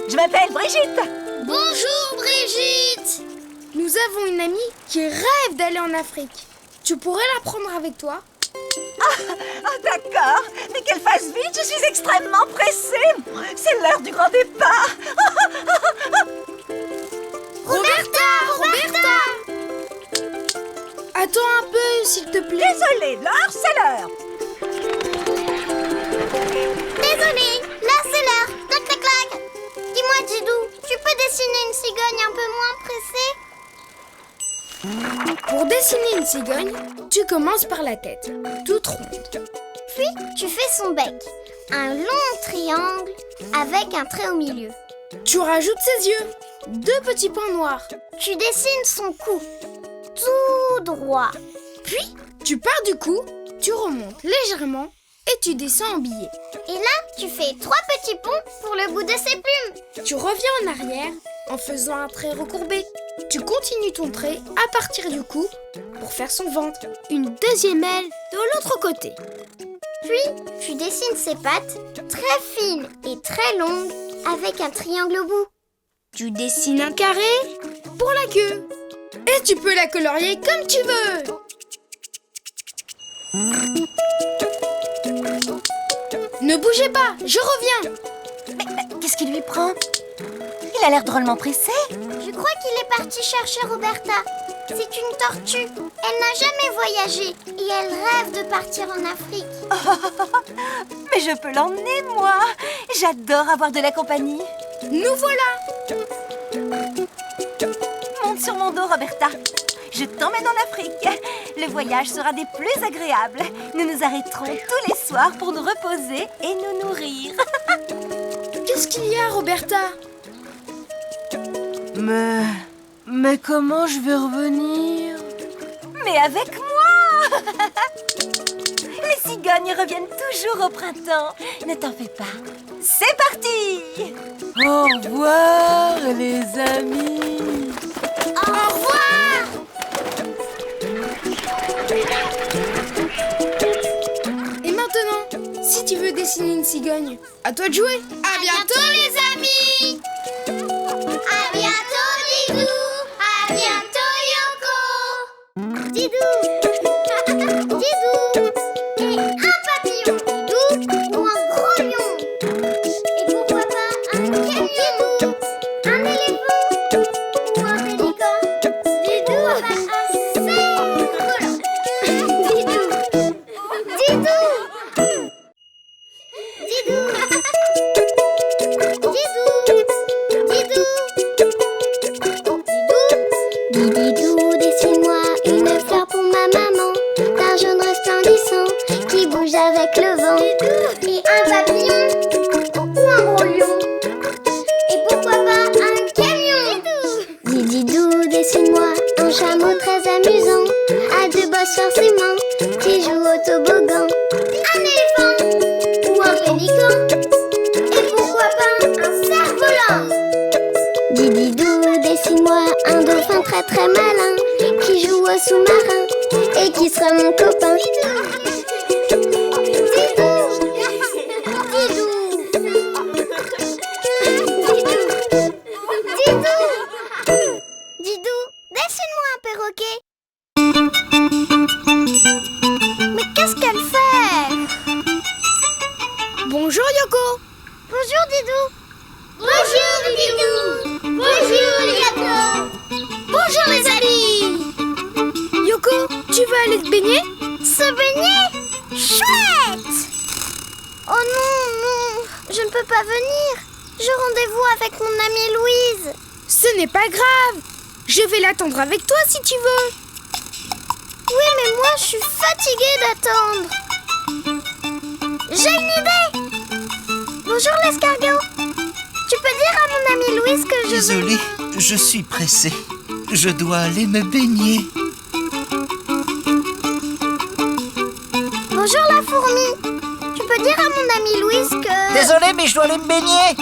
je m'appelle Brigitte. Bonjour Brigitte. Nous avons une amie qui rêve d'aller en Afrique. Tu pourrais la prendre avec toi? Ah, d'accord, mais qu'elle fasse vite, je suis extrêmement pressée. C'est l'heure du grand départ. Roberta! Attends un peu, s'il te plaît. Désolée, Laure, c'est l'heure. Désolée, là c'est l'heure. Tac tac tac. Dis-moi Didou, tu peux dessiner une cigogne un peu moins pressée? Pour dessiner une cigogne, tu commences par la tête, toute ronde. Puis tu fais son bec, un long triangle avec un trait au milieu. Tu rajoutes ses yeux, 2 petits points noirs. Tu dessines son cou, tout droit. Puis, tu pars du cou, tu remontes légèrement et tu descends en billet. Et là, tu fais 3 petits ponts pour le bout de ses plumes. Tu reviens en arrière en faisant un trait recourbé. Tu continues ton trait à partir du cou pour faire son ventre. Une 2e aile de l'autre côté. Puis, tu dessines ses pattes, très fines et très longues, avec un triangle au bout. Tu dessines un carré pour la queue. Et tu peux la colorier comme tu veux. Ne bougez pas, je reviens. Qu'est-ce qui lui prend? Il a l'air drôlement pressé. Je crois qu'il est parti chercher Roberta. C'est une tortue. Elle n'a jamais voyagé et elle rêve de partir en Afrique. Mais je peux l'emmener, moi. J'adore avoir de la compagnie. Nous voilà. Monte sur mon dos, Roberta. Je t'emmène en Afrique. Le voyage sera des plus agréables. Nous nous arrêterons tous les soirs pour nous reposer et nous nourrir. Qu'est-ce qu'il y a, Roberta? Mais comment je vais revenir? Mais avec moi. Les cigognes reviennent toujours au printemps. Ne t'en fais pas. C'est parti. Au revoir, les amis. Au revoir. Et maintenant, si tu veux dessiner une cigogne, à toi de jouer. À bientôt les amis. À bientôt Didou. À bientôt Yoko. Didou. Didou. Et un papillon. Didou. Ou un gros lion. Et pourquoi pas un camion. Un éléphant. amusant, à deux bosses forcément, qui joue au toboggan. Un éléphant ou un pélican. Et pourquoi pas un cerf-volant. Dididou, dessine-moi un dauphin très très malin, qui joue au sous-marin et qui sera mon copain. Didou, dessine-moi un perroquet. Mais qu'est-ce qu'elle fait? Bonjour Yoko. Bonjour Didou. Bonjour Didou. Bonjour Yoko. Bonjour les amis. Yoko, tu veux aller te baigner? Se baigner? Chouette. Oh non, non, je ne peux pas venir. J'ai rendez-vous avec mon amie Louise. Ce n'est pas grave. Je vais l'attendre avec toi si tu veux. Oui, mais moi je suis fatiguée d'attendre. J'ai une idée. Bonjour l'escargot. Tu peux dire à mon amie Louise que je... Désolé, je suis pressé. Je dois aller me baigner. Bonjour la fourmi. Tu peux dire à mon amie Louise que... Désolé, mais je dois aller me baigner.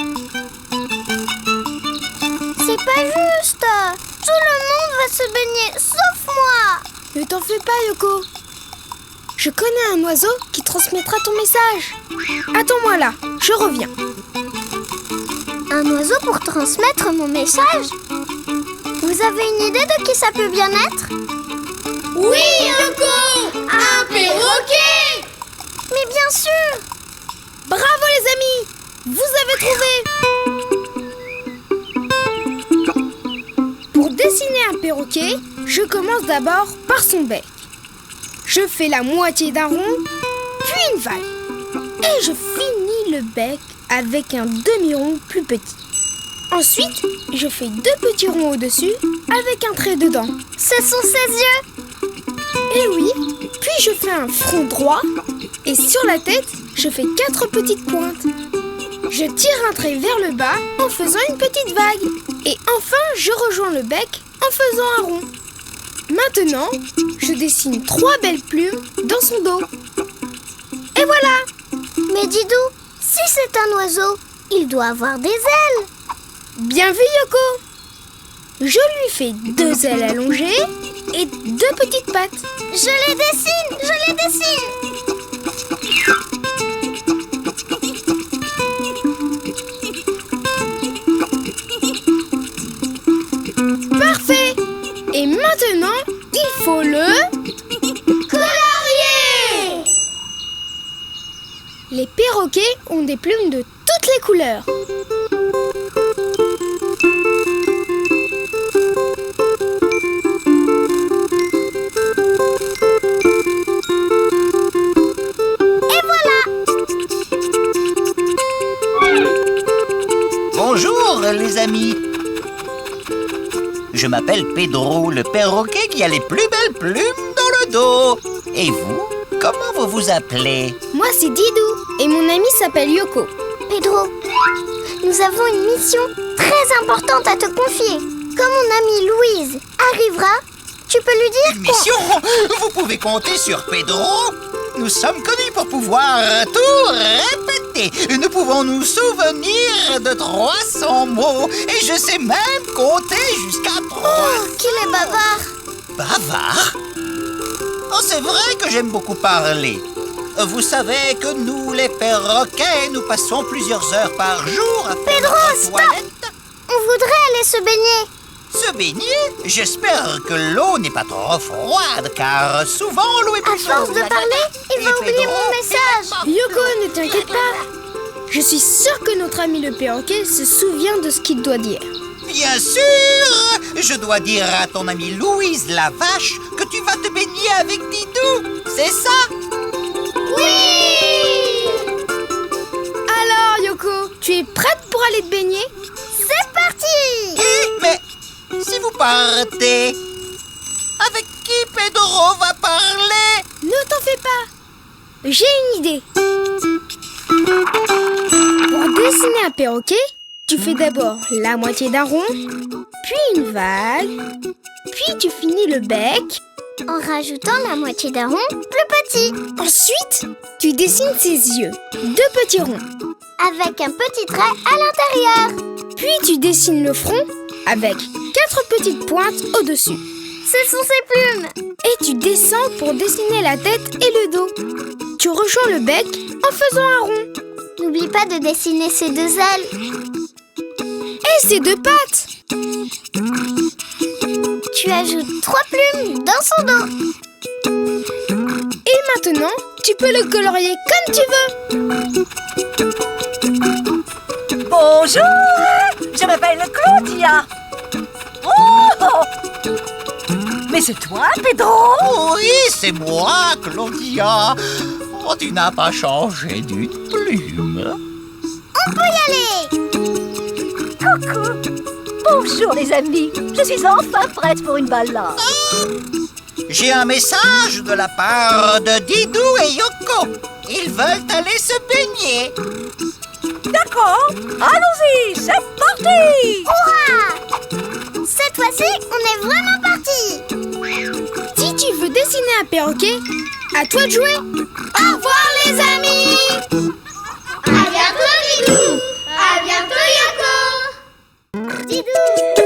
C'est pas juste. Tout le monde va se baigner, sauf moi. Ne t'en fais pas Yoko. Je connais un oiseau qui transmettra ton message. Attends-moi là, je reviens. Un oiseau pour transmettre mon message? Vous avez une idée de qui ça peut bien être? Oui, Yoko! Un perroquet! Mais bien sûr! Bravo les amis! Vous avez trouvé! Pour dessiner un perroquet, je commence d'abord par son bec. Je fais la moitié d'un rond, puis une vague. Et je finis le bec avec un demi-rond plus petit. Ensuite, je fais deux petits ronds au-dessus avec un trait dedans. Ce sont ses yeux! Et oui, puis je fais un front droit et sur la tête, je fais 4 petites pointes. Je tire un trait vers le bas en faisant une petite vague. Et enfin, je rejoins le bec en faisant un rond. Maintenant, je dessine 3 belles plumes dans son dos. Et voilà! Mais Didou, si c'est un oiseau, il doit avoir des ailes. Bien vu Yoko! Je lui fais 2 ailes allongées et 2 petites pattes. Je les dessine, je les dessine. Parfait! Et maintenant, il faut le... colorier! Les perroquets ont des plumes de toutes les couleurs. Bonjour les amis. Je m'appelle Pedro, le perroquet qui a les plus belles plumes dans le dos. Et vous, comment vous vous appelez? Moi, c'est Didou et mon ami s'appelle Yoko. Pedro, nous avons une mission très importante à te confier. Quand mon amie Louise arrivera, tu peux lui dire Une mission? Vous pouvez compter sur Pedro. Nous sommes connus pour pouvoir tout répéter. Nous pouvons nous souvenir de 300 mots. Et je sais même compter jusqu'à 3. Oh, qu'il est bavard. Bavard? Oh, c'est vrai que j'aime beaucoup parler. Vous savez que nous, les perroquets, nous passons plusieurs heures par jour à faire Pedro, notre stop! toilette. On voudrait aller se baigner. Se baigner? J'espère que l'eau n'est pas trop froide, car souvent l'eau est À plus force chaude. de parler, il va Et oublier Pedro mon message. Yoko, ne t'inquiète pas. Je suis sûre que notre ami le perroquet se souvient de ce qu'il doit dire. Bien sûr! Je dois dire à ton amie Louise la vache que tu vas te baigner avec Didou. C'est ça? Oui! Alors Yoko, tu es prête pour aller te baigner? C'est parti! Mais si vous partez, avec qui Pedro va parler? Ne t'en fais pas. J'ai une idée. Pour dessiner un perroquet, tu fais d'abord la moitié d'un rond, puis une vague, Puis tu finis le bec en rajoutant la moitié d'un rond plus petit, Ensuite, tu dessines ses yeux, 2 petits ronds. avec un petit trait à l'intérieur. Puis tu dessines le front avec 4 petites pointes au-dessus. Ce sont ses plumes. Et tu descends pour dessiner la tête et le dos. Tu rejoins le bec en faisant un rond. N'oublie pas de dessiner ses 2 ailes. Et ses 2 pattes. Tu ajoutes 3 plumes dans son dos. Et maintenant, tu peux le colorier comme tu veux. Bonjour, je m'appelle Claudia. Oh! Mais c'est toi, Pedro? Oui, c'est moi, Claudia. Oh, tu n'as pas changé d'une plume. On peut y aller. Coucou! Bonjour les amis, je suis enfin prête pour une balade. J'ai un message de la part de Didou et Yoko. Ils veulent aller se baigner. D'accord, allons-y, c'est parti! Hurrah! Cette fois-ci, on est vraiment parti. Si tu veux dessiner un perroquet, à toi de jouer. Au revoir les amis. À bientôt Didou. À bientôt Yoko. Didou.